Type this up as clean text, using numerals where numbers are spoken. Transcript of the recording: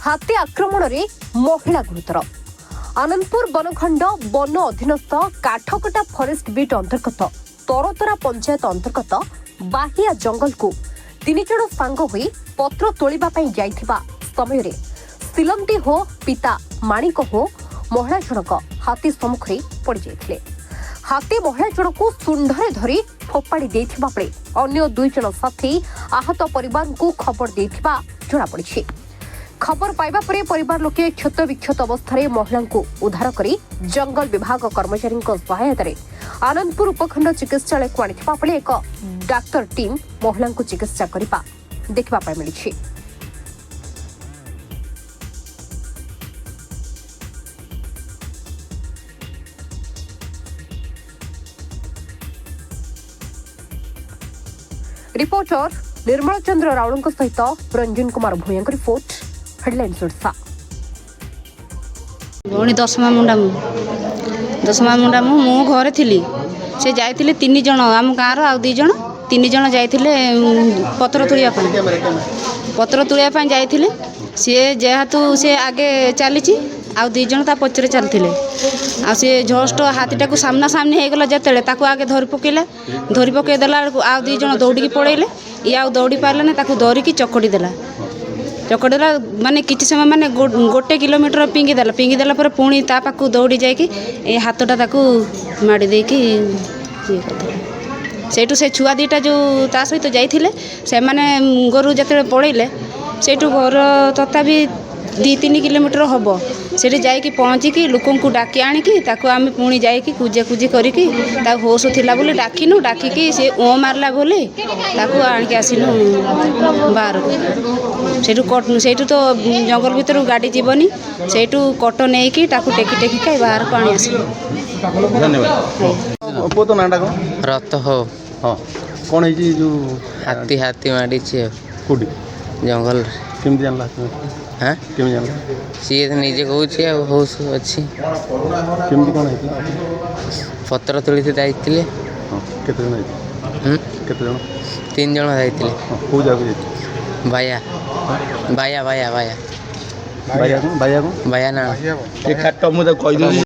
हाथी आक्रमण में महिला गुरुतर। आनंदपुर बनखंड वन अधीनस्थ काठकटा फरेस्ट बीट अंतर्गत तरतरा पंचायत अंतर्गत बाहिया जंगल को तीन जन सांग होई पत्र तोलिबा पई जाइथिबा समय रे सिलंती हो पिता माणिक हो महिला जनक हाथी सम्मुख पड़ जाइथिले। हाथी महिला जनक को सुंढरे धरी फोपाड़ी देथिबा बेले अन्य दुई जन साथी आहत परिवार को खबर देथिबा जଣା पड़िछि। खबर पाइबा परे परिवार लोके क्षत विक्षत अवस्था महिला को उद्धार करी जंगल विभाग कर्मचारी सहायता आनंदपुर उपखंड चिकित्सालय को आनिथिबा बेले एक डाक्टर टीम महिला को चिकित्सा करिबा देखिबा पाइ मिलिछि। रिपोर्टर निर्मल चंद्र राउल सहित रंजन कुमार भूया रिपोर्ट हेडलाइन सुरसा। भौणी दशमा मुंडा मु घरे थी से जाइए तीन जन आम गाँव आ तीन जन जाइए पत्र तुलिया जाइए सी जेहेतु सी आगे चली आ दी जन ता पचरे चलते आ सी जस्ट हाथीटा को सामना सामनी होगला जिते आगे धरी पकईदेला आ दी जन दौड़ी पड़ेले ये आ दौड़ी पारे ना धरिकी चकड़ी माने किसी समय माने गोटे किलोमीटर पिंगिदेला पर पुणी ता पाखु दौड़ी जाकि हाथटा ताकू माड़ी देकी सेठू से छुआ दीटा जो ता सहित जाइए से माने गोरु जिते पड़ेले सेठू घर तथापि 2-3 किलोमीटर हम से जाकि पहुँचिकी लोक डाकी आणिकी आम पुणी जाकि कुजाकुजी करके होश थिला बोली डाकिनु डाकिकी से ओ मारला बोली आणिकी आसिलु बाहर सेठू तो जंगल भीतर गाड़ी जीवनी सेठू कट नहीं कि टेकी टेकी बाहर को आनी आसिलु। धन्यवाद। रथ हो हाँ कौन है जो हाथी हाथी माड़ी कोडी जंगल केमती जानला हाँ केमती जानला सी निजे कहूँ होश अच्छी केमती कौन है पत्र तोली जाइए हाँ केते जन है केते जन 3 जन जाइए को जाग जाई बाया बाया बाया बाया बाया को बाया ना ये खाट मु कहि